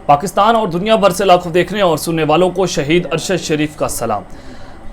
पाकिस्तान और दुनिया भर से लाखों देखने और सुनने वालों को शहीद अरशद शरीफ का सलाम।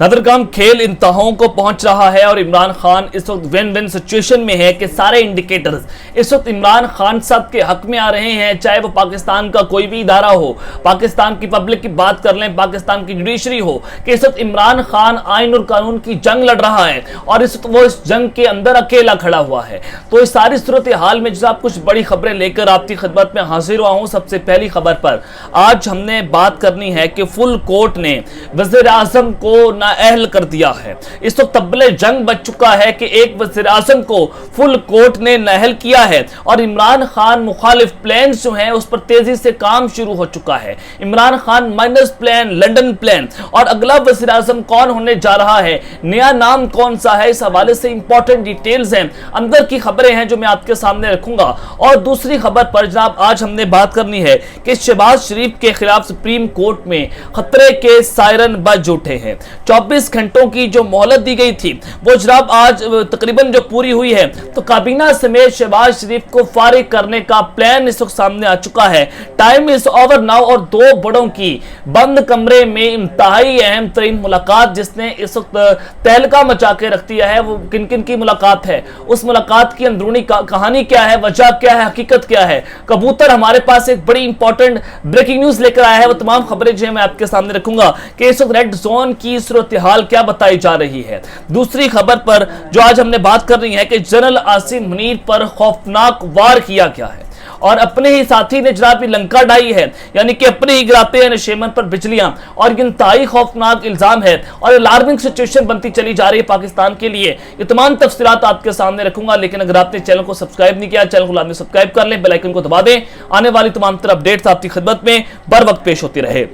नदरगाम खेल इंतहाओं को पहुंच रहा है और इमरान खान इस वक्त विन विन सिचुएशन में है कि सारे इंडिकेटर्स इस वक्त इमरान खान साहब के हक में आ रहे हैं, चाहे वो पाकिस्तान का कोई भी इदारा हो, पाकिस्तान की पब्लिक की बात कर लें, पाकिस्तान की जुडिशरी हो, कि इस वक्त इमरान खान आइन और कानून की जंग लड़ रहा है और इस वक्त वो इस जंग के अंदर अकेला खड़ा हुआ है। तो इस सारी सूरत हाल में जनाब कुछ बड़ी खबरें लेकर आपकी खिदमत में हाजिर हुआ हूं। सबसे पहली खबर पर आज हमने बात करनी है कि फुल कोर्ट ने वज़ीर आज़म को नाअहल कर दिया है। इस वक्त तब्बले जंग बच चुका है कि एक वज़ीर आज़म को फुल कोर्ट ने नाअहल किया है और इमरान खान मुखालिफ प्लान जो हैं उस पर तेजी से काम शुरू हो चुका है। Imran Khan minus plan, London plan, और अगला वज़ीर आज़म कौन होने जा रहा है, नया नाम कौन सा है, इस हवाले से इंपॉर्टेंट डिटेल्स हैं, अंदर की खबरें हैं जो मैं आपके सामने रखूंगा। और दूसरी खबर पर जनाब आज हमने बात करनी है कि शहबाज शरीफ के खिलाफ सुप्रीम कोर्ट में खतरे के सायरन बज उठे हैं। 24 घंटों की जो मोहलत दी गई थी वो जनाब आज तकरीबन जो पूरी हुई है, तो काबीना समेत शहबाज शरीफ को फारिग करने का प्लान इस वक्त सामने आ चुका है। टाइम इज ओवर नाउ और दो बड़ों की बंद कमरे में इंतहाई अहम तरीन मुलाकात जिसने इस वक्त तहलका मचा के रख दिया है, वो किन किन की मुलाकात है, उस मुलाकात की अंदरूनी कहानी क्या है, वजह क्या है, हकीकत क्या है। कबूतर हमारे पास एक बड़ी इंपॉर्टेंट ब्रेकिंग न्यूज लेकर आया है, वो तमाम खबरें जो है मैं आपके सामने रखूंगा कि इस वक्त रेड जोन की सूरत हाल क्या बताई जा रही है। दूसरी खबर पर जो आज हमने बात कर रही है कि जनरल आसिम मुनीर पर खौफनाक वार किया गया है और अपने ही साथी ने जनाब लंका डाई है, यानी कि अपने ही गिराते हैं नशेमन पर बिजलियां, और इंतहाई खौफनाक इल्जाम है और अलार्मिंग सिचुएशन बनती चली जा रही है पाकिस्तान के लिए। ये तमाम तफसीलात आपके सामने रखूंगा, लेकिन अगर आपने चैनल को सब्सक्राइब नहीं किया, चैनल को लाजमी सब्सक्राइब कर लें, बेल आइकन को दबा दें, आने वाली तमाम तरह अपडेट्स आपकी खिदमत में बर वक्त पेश होती रहे।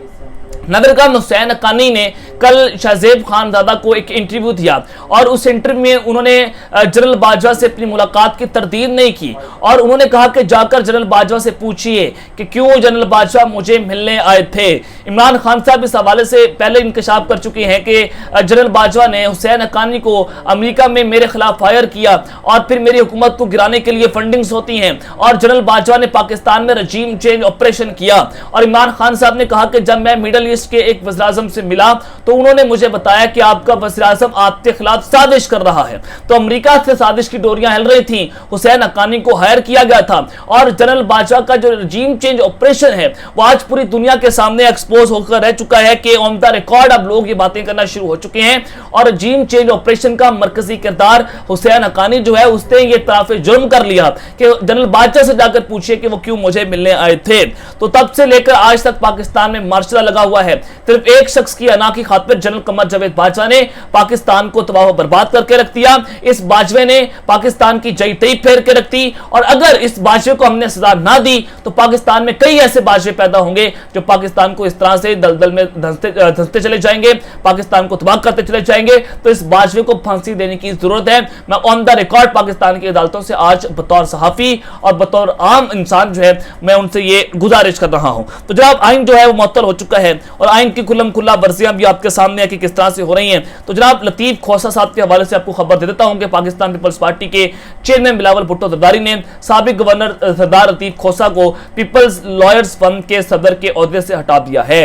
नदरगाम हुसैन हक्कानी ने कल शाहजेब खानजादा को एक इंटरव्यू दिया और उस इंटरव्यू में उन्होंने जनरल बाजवा से अपनी मुलाकात की तरदीद नहीं की और उन्होंने कहा कि जाकर जनरल बाजवा से पूछिए कि क्यों जनरल बाजवा मुझे मिलने आए थे। इमरान खान साहब इस हवाले से पहले इंकशाफ कर चुके हैं कि जनरल बाजवा ने हुसैन हक्कानी को अमेरिका में मेरे खिलाफ फायर किया और फिर मेरी हुकूमत को गिराने के लिए फंडिंग्स होती हैं, और जनरल बाजवा ने पाकिस्तान में रजीम चेंज ऑपरेशन किया। और इमरान खान साहब ने कहा कि जब मैं मिडल ईस्ट के एक वज़ीर आज़म से मिला तो उन्होंने मुझे बताया कि आपका वज़ीर आज़म आपके खिलाफ साजिश कर रहा है। तो अमेरिका से साजिश की डोरियां हिल रही थी, हुसैन हक्कानी को हायर किया गया था और जनरल बाजवा का जो रजीम चेंज ऑपरेशन है वो आज पूरी दुनिया के सामने एक्सपोज होकर रह चुका है कि ऑन द रिकॉर्ड अब लोग ये बातें करना शुरू हो चुके हैं। और रजीम चेंज ऑपरेशन का मरकजी किरदार हुसैन हक्कानी जो है उसने ये इतराफ़ जुर्म कर लिया कि जनरल बाजवा से जाकर पूछिए कि वो क्यों मुझे मिलने आए थे। तो तब से लेकर आज तक पाकिस्तान में मार्शल लगा हुआ है। सिर्फ एक शख्स की अना की खातिर जनरल कमर जावेद बाजवा ने पाकिस्तान को तबाह बर्बाद करके रख दिया। इस बाजवे ने पाकिस्तान की जई तई फेर के रख दी और अगर इस बाजवे को हमने सजा ना दी तो पाकिस्तान में कई ऐसे बाजवे पैदा होंगे जो पाकिस्तान को इस तरह से दलदल में धंसते चले जाएंगे, पाकिस्तान को तबाह करते चले जाएंगे। तो इस बाजवे को फांसी देने की जरूरत है। मैं ऑन द रिकॉर्ड पाकिस्तान की अदालतों से आज बतौर सहाफी और बतौर आम इंसान जो है मैं उनसे ये गुजारिश कर रहा हूं। तो जनाब आइन जो है वो मुअत्तल हो चुका है और आइन की खुल्लम खुल्ला वर्जियां भी आपके सामने है कि किस तरह से हो रही हैं। तो जनाब लतीफ खोसा साहब के हवाले से आपको खबर दे देता हूं कि पाकिस्तान पीपल्स पार्टी के चेयरमैन बिलावल भुट्टो जरदारी ने साबिक गवर्नर सरदार लतीफ खोसा को पीपल्स लॉयर्स फंड के सदर के ओहदे से हटा दिया है।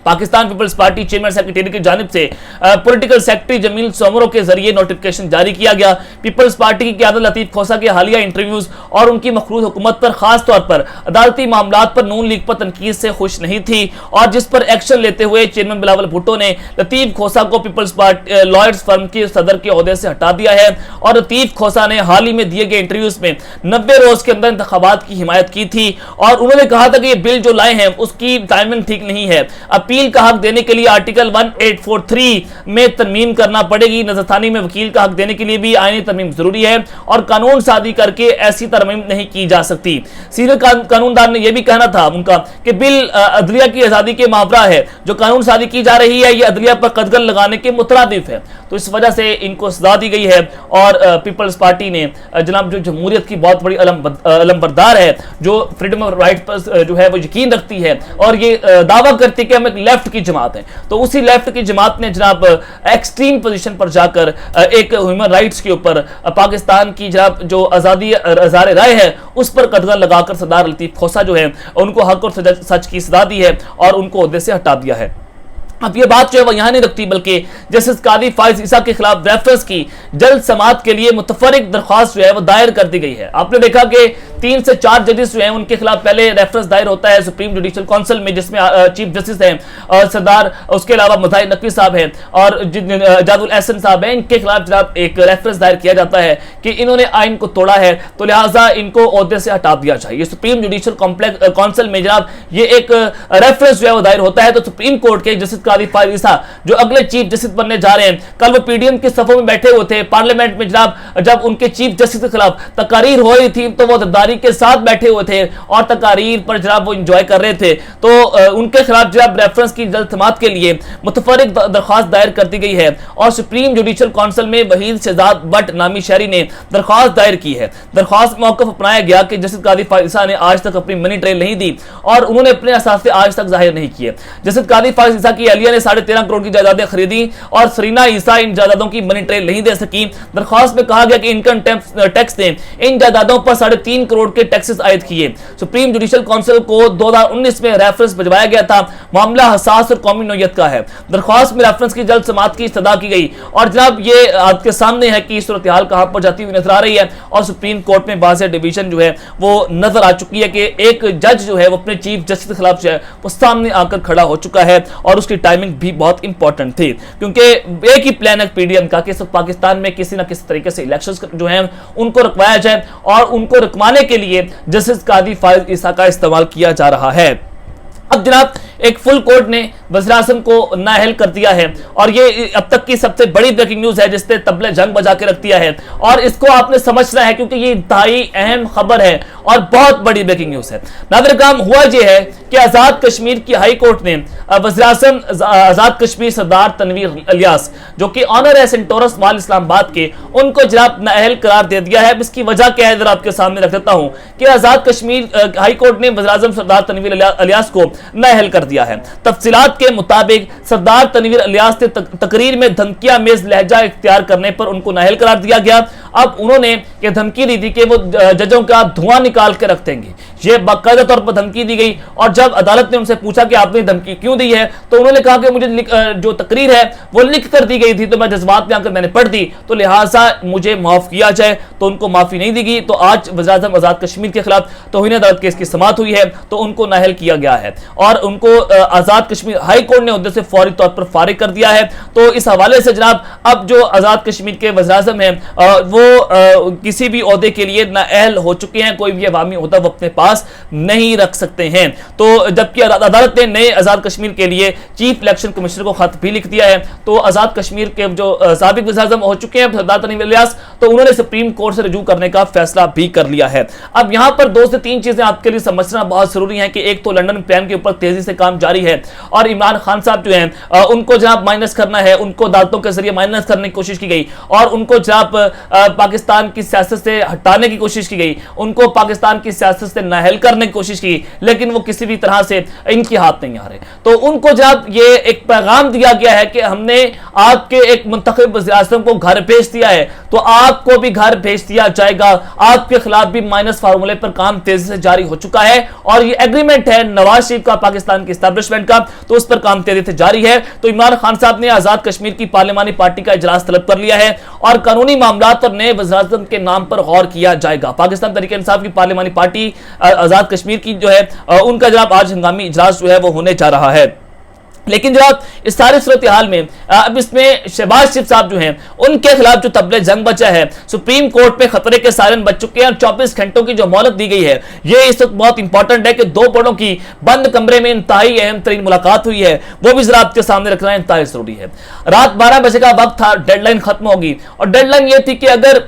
Pakistan Peoples Party chairman secretary की जानिब से पॉलिटिकल सेक्रेटरी जमील सोमरो के जरिए नोटिफिकेशन जारी किया गया। पीपल्स पार्टी की क़यादत लतीफ खोसा के हालिया इंटरव्यूज और उनकी मखरूज हुकूमत पर खास तौर पर अदालती मामलात पर नून लीग पर तनकीद से खुश नहीं थी और जिस पर एक्शन लेते हुए चेयरमैन बिलावल भुट्टो ने लतीफ खोसा को पीपल्स पार्टी लॉयर्स फर्म के सदर के ओहदे से हटा दिया है। और लतीफ खोसा ने हाल ही में दिए गए इंटरव्यूज में 90 रोज के अंदर इंतखाबात की हिमायत की थी और उन्होंने कहा था कि ये बिल जो लाए हैं उसकी टाइमिंग ठीक नहीं है। अपील का हक देने के लिए आर्टिकल 1843 में तरमीम करना पड़ेगी। नजरसानी में वकील का हक देने के लिए भी आईनी तरमीम जरूरी है और कानून साजी करके ऐसी तरमीम नहीं की जा सकती। सीनियर कानूनदान ने यह भी कहना था उनका कि बिल अदलिया की आजादी के मावरा है, जो कानून साजी की जा रही है ये अदलिया पर कदगन लगाने के मुतरादिफ है। तो इस वजह से इनको सजा दी गई है। और पीपल्स पार्टी ने जनाब जो जमहूरियत की बहुत बड़ी अलमबरदार है, जो फ्रीडम ऑफ राइट पर जो है वो यकीन रखती है और ये दावा करती है कि हम एक लेफ्ट की जमात है, तो उसी लेफ्ट की जमात ने जनाब एक्सट्रीम पोजीशन पर जाकर एक ह्यूमन राइट्स के ऊपर पाकिस्तान की जनाब जो आजादी अज़ार राय है उस पर कदम लगाकर सरदार लतीफ खोसा जो है उनको हक और सच की सजा दी है और उनको ओहदे से हटा दिया है। अब ये बात जो है वो यहां नहीं रखती, बल्कि जस्टिस कादी फाइज ईसा के खिलाफ रेफरेंस की जल्द समाअत के लिए मुतफरिक दरख्वास्त जो है वो दायर कर दी गई है। आपने देखा कि 3 से 4 जजेस जो हैं उनके खिलाफ पहले रेफरेंस दायर होता है सुप्रीम जुडिशल काउंसिल में, जिसमें चीफ जस्टिस हैं सरदार, उसके अलावा मज़ाहिर नकवी साहब हैं और जादुल एहसन साहब हैं। इनके खिलाफ जनाब एक रेफरेंस दायर किया जाता है कि इन्होंने आइन को तोड़ा है, तो लिहाजा इनको ओहदे से हटा दिया चाहिए। सुप्रीम जुडिशल काउंसिल में जनाब ये एक रेफरेंस जो है वो दायर होता है, तो सुप्रीम कोर्ट के जस्टिस कादी फाइज ईसा जो अगले चीफ जस्टिस बनने जा रहे हैं, कल वो पीडीएम के सफों में बैठे हुए थे पार्लियामेंट में जनाब, जब उनके चीफ जस्टिस के खिलाफ तकारीर हो रही थी तो वो गद्दारी के साथ बैठे हुए थे और तकारीर पर जनाब वो एंजॉय कर रहे थे। तो उनके खिलाफ जनाब रेफरेंस की जल्द समाअत के लिए मुतफरिक दरख्वास्त दायर कर दी गई है और सुप्रीम जुडिशल काउंसिल में वहीद शहजाद भट्ट नामी शहरी ने दरख्वास्त दायर की है। दरख्वास्त में मौक़िफ़ अपनाया गया कि जस्टिस कादी फाइज ईसा ने आज तक अपनी मनी ट्रेल नहीं दी और उन्होंने अपने असासे आज तक जाहिर नहीं किए। जस्टिस कादी फाइज ईसा की अहलिया ने 13.5 करोड़ की जायदादें खरीदी और सरीना ईसा इन जायदादों की मनी ट्रेल नहीं दे सकी। दरख्वास्त में कहा गया कि इनकम टैक्स ने इन जायदादों पर 3.5 करोड़ के टैक्सेस आयद किए। सुप्रीम जुडिशल काउंसिल को 2019 में रेफरेंस भिजवाया गया था। मामला हसास और कौमी नौयत का है। दरख्वास्त में रेफरेंस की जल्द समाअत की इस्तदा की गई और जनाब ये आपके सामने है कि सूरत हाल कहां पर जाती हुई नजर आ रही है और सुप्रीम कोर्ट में बाज़ डिवीजन जो है वो नजर आ चुकी है कि एक जज जो है वो अपने चीफ जस्टिस के खिलाफ जो है वो सामने आकर खड़ा हो चुका है और उसकी टाइमिंग भी बहुत इंपॉर्टेंट थी, क्योंकि एक ही प्लान है पीडीएम का कि पाकिस्तान में किसी ना किसी तरीके से इलेक्शंस जो हैं उनको रुकवाया जाए और उनको रुकवाने के लिए जस्टिस कादी फाइज ईसा का इस्तेमाल किया जा रहा है। अब जनाब एक फुल कोर्ट ने वज़ीर-ए-आज़म को नाअहल कर दिया है और ये अब तक की सबसे बड़ी ब्रेकिंग न्यूज है जिसने तबले जंग बजा के रख दिया है और इसको आपने समझना है क्योंकि ये इंतहाई अहम खबर है और बहुत बड़ी ब्रेकिंग न्यूज है। नाज़रीन, हुआ ये है कि आजाद कश्मीर की हाई कोर्ट ने वज़ीर-ए-आज़म आजाद कश्मीर सरदार तनवीर इलियास जो कि ऑनर है सेंटोरस माल इस्लामाबाद के, उनको जनाब नाअहल करार दे दिया है। इसकी वजह क्या है जरा आपके सामने रख देता हूं कि आजाद कश्मीर हाई कोर्ट ने वज़ीर-ए-आज़म सरदार तनवीर इलियास को नाअहल कर दिया है। तफसीलात के मुताबिक सरदार तनवीर इलियास ने तकरीर में धमकियां मेज लहजा इख्तियार करने पर उनको नाअहल करार दिया गया। अब उन्होंने ये धमकी दी थी कि वो जजों का धुआं निकाल के रख देंगे, ये बाकायदा तौर पर धमकी दी गई और जब अदालत ने उनसे पूछा कि आपने धमकी क्यों दी है तो उन्होंने कहा कि मुझे जो तकरीर है वो लिख कर दी गई थी तो मैं जज्बात में आकर मैंने पढ़ दी, तो लिहाजा मुझे माफ किया जाए, तो उनको माफी नहीं दी गई। तो आज वज़ीर-ए-आज़म आजाद कश्मीर के खिलाफ तौहीन अदालत केस की समाअत हुई है तो उनको नाअहल किया गया है और उनको आजाद कश्मीर हाई कोर्ट ने ओहदे से फौरी तौर पर फारिग कर दिया है। तो इस हवाले से जनाब अब जो आजाद कश्मीर के वज़ीर-ए-आज़म हैं वो किसी भी ओहदे के लिए नाअहल हो चुके हैं, कोई भी अवामी ओहदा वो अपने पास नहीं रख सकते हैं। तो जबकि अदालत ने नए आजाद कश्मीर के लिए चीफ इलेक्शन कमिश्नर को खत भी लिख दिया है। तो आजाद कश्मीर के जो साबिक वज़ीर-ए-आज़म हो चुके हैं सरदार तनवीर इलियास, तो उन्होंने सुप्रीम कोर्ट से रजू करने का फैसला भी कर लिया है। अब यहां पर 2 से 3 चीजें आपके लिए समझना बहुत जरूरी है कि एक तो लंदन प्लान के ऊपर तेजी से काम जारी है और इमरान खान साहब जो हैं उनको जनाब माइनस करना है, उनको अदालतों के जरिए माइनस करने की कोशिश की गई और उनको जनाब पाकिस्तान की सियासत से हटाने की कोशिश की गई, उनको पाकिस्तान की सियासत से नाअहल करने की कोशिश की, लेकिन वो किसी भी तरह से इनके हाथ नहीं आ रहे। तो उनको जनाब ये एक पैगाम दिया गया है कि हमने आपके एक मुंतखब वज़ीर-ए-आज़म को घर भेज दिया है तो आपको भी घर भेज दिया जाएगा। आपके खिलाफ भी माइनस फार्मूले पर काम तेजी से जारी हो चुका है और ये एग्रीमेंट है नवाज शरीफ का पाकिस्तान की एस्टैब्लिशमेंट का, तो उस पर काम तेजी से जारी है। तो इमरान खान साहब ने आजाद कश्मीर की पार्लियामानी पार्टी का इजलास तलब कर लिया है और कानूनी मामला पर नए वज़ीर-ए-आज़म के नाम पर गौर किया जाएगा। पाकिस्तान तहरीक इंसाफ की पार्लियामानी पार्टी आजाद कश्मीर की जो है उनका जनाब आज हंगामी इजलास जो है वो होने जा रहा है। लेकिन जनाब इस सारे सूरत हाल में अब इसमें शहबाज शरीफ साहब जो हैं उनके खिलाफ जो तबले जंग बचा है, सुप्रीम कोर्ट में खतरे के सायरन बच चुके हैं और 24 घंटों की जो मोहलत दी गई है ये इस वक्त बहुत इंपॉर्टेंट है कि 2 बड़ों की बंद कमरे में इंतहाई अहम तरीन मुलाकात हुई है, वो भी जरा आपके सामने रखना इंतहाई जरूरी है। रात 12 बजे का वक्त था, डेडलाइन खत्म होगी और डेडलाइन ये थी कि अगर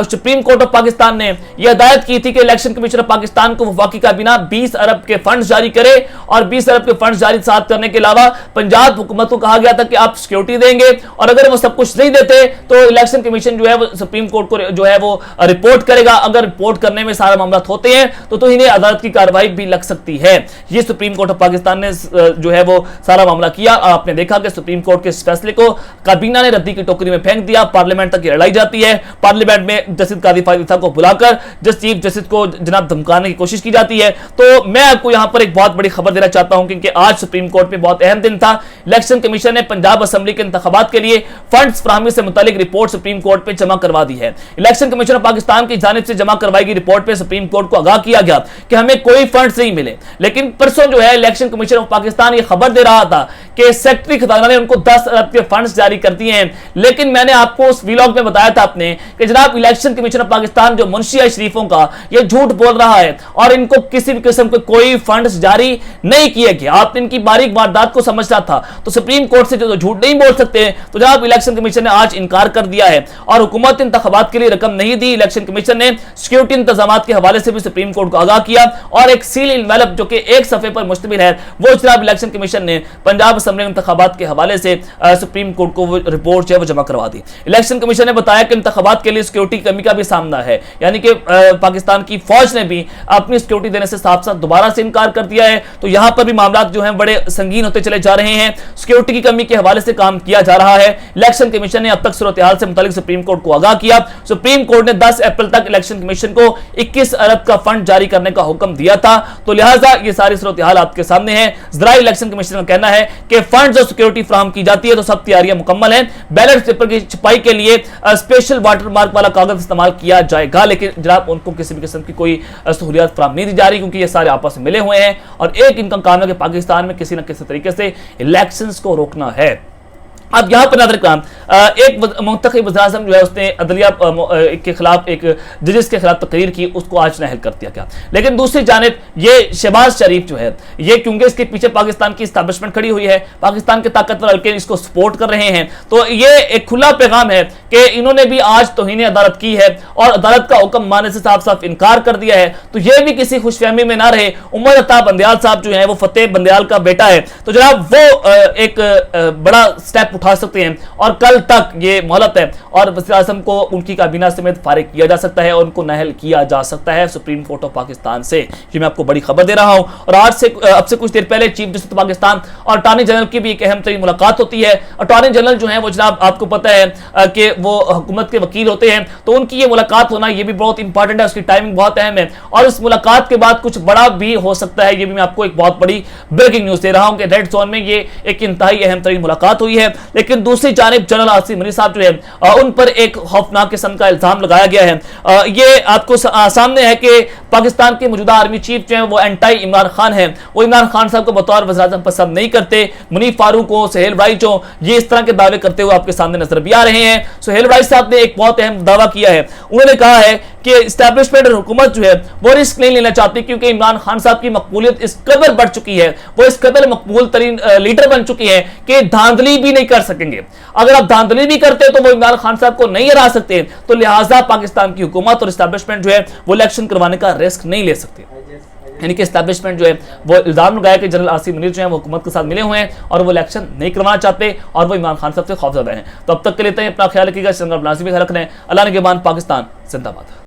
सुप्रीम कोर्ट ऑफ पाकिस्तान ने यह हिदायत की थी कि इलेक्शन कमीशन ऑफ पाकिस्तान को वफाकी काबीना 20 अरब के फंड जारी करे और 20 अरब के फंड जारी साथ करने के अलावा पंजाब हुकूमत को कहा गया था कि आप सिक्योरिटी देंगे और अगर वो सब कुछ नहीं देते तो इलेक्शन कमीशन जो है वो सुप्रीम कोर्ट को जो है वो रिपोर्ट करेगा। अगर रिपोर्ट करने में सारे मामला होते हैं तो इन्हें अदालत की कार्रवाई भी लग सकती है। ये सुप्रीम कोर्ट ऑफ पाकिस्तान ने जो है वो सारा मामला किया। आपने देखा कि सुप्रीम कोर्ट के इस फैसले को काबीना ने रद्दी की टोकरी में फेंक दिया। पार्लियामेंट तक लड़ाई जाती है। पार्लियामेंट में जस्टिस कादी फाजिल साहब को बुलाकर चीफ जस्टिस को जनाब धमकाने की कोशिश की जाती है। तो मैं आपको यहां पर एक बहुत बड़ी खबर देना चाहता हूं क्योंकि आज सुप्रीम कोर्ट में बहुत अहम दिन था। इलेक्शन कमीशन ने पंजाब असेंबली के इंतखाबात के लिए फंड्स फराहमी से मुतालिक रिपोर्ट सुप्रीम कोर्ट पे जमा करवा दी है। इलेक्शन कमीशन ऑफ पाकिस्तान की जानिब से जमा करवाई गई रिपोर्ट पे सुप्रीम कोर्ट को आगाह किया गया कि हमें कोई फंड्स नहीं मिले। लेकिन परसों जो है इलेक्शन कमीशन ऑफ पाकिस्तान ये खबर दे रहा था कि सेक्रेटरी खजाना ने उनको 10 अरब के फंड्स जारी कर दिए हैं। लेकिन मैंने आपको उस व्लॉग में बताया था अपने कि जनाब इलेक्शन कमीशन ऑफ पाकिस्तान जो मुंशी है शरीफों का ये झूठ बोल रहा है और इनको किसी भी किस्म के कोई फंड्स जारी नहीं किए गए। आपने इनकी बारीक वारदात को समझना था तो सुप्रीम कोर्ट से जो झूठ नहीं बोल सकते तो जनाब इलेक्शन कमीशन ने आज इनकार कर दिया है और हुकूमत इंतखाबात के लिए रकम नहीं दी। इलेक्शन कमीशन ने सिक्योरिटी इंतजाम के हवाले से भी सुप्रीम कोर्ट को आगाह किया और एक सील इन्वेलप जो कि एक सफे पर मुश्तमिल है वो जनाब इलेक्शन कमीशन ने पंजाब असेंबली इंतखाबात के हवाले से सुप्रीम कोर्ट को वो रिपोर्ट जो है वो जमा करवा दी। इलेक्शन कमीशन ने बताया कि इंतखाबात के लिए सिक्योरिटी कमी का भी सामना है, यानी कि पाकिस्तान की फौज ने भी अपनी सिक्योरिटी देने से साफ साफ दोबारा से इनकार कर दिया है। तो यहां पर भी मामला जो है बड़े संगीन होते चले जा रहे हैं। सिक्योरिटी की कमी के हवाले से काम किया जा रहा है। इलेक्शन कमीशन ने अब तक सूरत हाल से मुतालिक सुप्रीम कोर्ट को आगाह किया। सुप्रीम कोर्ट ने 10 अप्रैल तक इलेक्शन कमीशन को 21 अरब का फंड जारी करने का हुक्म दिया था। तो लिहाजा ये सारी सूरत हाल आपके सामने है। ज़राई इलेक्शन कमीशन का कहना है कि फंड जो सिक्योरिटी फराहम की जाती है तो सब तैयारियां मुकम्मल हैं। बैलेट पेपर की छपाई के लिए स्पेशल वाटरमार्क वाला कागज इस्तेमाल किया जाएगा, लेकिन जनाब उनको किसी भी किस्म की कोई सहूलियत फराहम नहीं दी जा रही क्योंकि ये सारे आपस में मिले हुए हैं और एक इनका काम है कि पाकिस्तान में किसी न किसी तरीके से इलेक्शंस को रोकना है। अब यहां पर नादर काम एक मुंतखब वज़ीर आज़म जो है उसने अदलिया के खिलाफ एक जजेस के खिलाफ तकरीर की, उसको आज नाअहल कर दिया गया। लेकिन दूसरी जानिब ये शहबाज शरीफ जो है ये क्योंकि इसके पीछे पाकिस्तान की इस्टेब्लिशमेंट खड़ी हुई है, पाकिस्तान के ताकतवर हल्के इसको सपोर्ट कर रहे हैं, तो ये एक खुला पैगाम है कि इन्होंने भी आज तौहीन अदालत की है और अदालत का हुक्म मानने से साफ साफ इनकार कर दिया है। तो ये भी किसी खुशफहमी में ना रहे। उमर अता बंदयाल साहब जो है वो फतेह बंदयाल का बेटा है, तो जनाब वो एक बड़ा स्टेप उठा सकते हैं और कल तक ये मोहलत है और वज़ीर आज़म को उनकी काबीना समेत फारिग किया जा सकता है और उनको नाअहल किया जा सकता है सुप्रीम कोर्ट ऑफ पाकिस्तान से। ये मैं आपको बड़ी खबर दे रहा हूं। और आज से अब से कुछ देर पहले चीफ जस्टिस पाकिस्तान और अटॉर्नी जनरल की भी एक अहम तरीन मुलाकात होती है। अटॉर्नी जनरल जो है वो जनाब आपको पता है कि वो हुकूमत के वकील होते हैं, तो उनकी ये मुलाकात होना ये भी बहुत इंपॉर्टेंट है, उसकी टाइमिंग बहुत अहम है और इस मुलाकात के बाद कुछ बड़ा भी हो सकता है। ये भी मैं आपको एक बहुत बड़ी ब्रेकिंग न्यूज दे रहा हूं कि रेड जोन में ये एक इंतहाई अहम तरीन मुलाकात हुई है। लेकिन दूसरी जानिब जनरल आसिम मनी साहब जो है उन पर एक खौफनाक किस्म का इल्जाम लगाया गया है। ये आपको सामने है कि पाकिस्तान के मौजूदा आर्मी चीफ जो है वो एंटी इमरान खान है, वो इमरान खान साहब को बतौर वज़ीर आज़म पसंद नहीं करते। मुनीफ फारूक हो, सुहेल राइच हो, ये इस तरह के दावे करते हुए आपके सामने नजर भी आ रहे हैं। सुहेल राइच साहब ने एक बहुत अहम दावा किया है। उन्होंने कहा है कि इस्टेब्लिशमेंट और हुकूमत जो है वो रिस्क नहीं लेना चाहती क्योंकि इमरान खान साहब की मकबूलियत इस कदर बढ़ चुकी है, वो इस कदर मकबूल तरीन लीडर बन चुकी है कि धांधली भी नहीं कर सकेंगे। अगर आप धांधली भी करते तो वो इमरान खान साहब को नहीं हरा सकते, तो लिहाजा पाकिस्तान की हुकूमत और इस्टेब्लिशमेंट जो है वो इलेक्शन करवाने का रिस्क नहीं ले सकते। यानी कि इस्टेब्लिशमेंट जो है वो इल्जाम लगाया कि जनरल आसिम मुनीर जो है वो हुकूमत के साथ मिले हुए हैं और वो इलेक्शन नहीं करवाना चाहते और वो इमरान खान साहब से खौफजदा हैं। तो अब तक के लिए अपना ख्याल रखिएगा, अपना ख्याल रखना है। अल्लाह निगहबान, पाकिस्तान जिंदाबाद।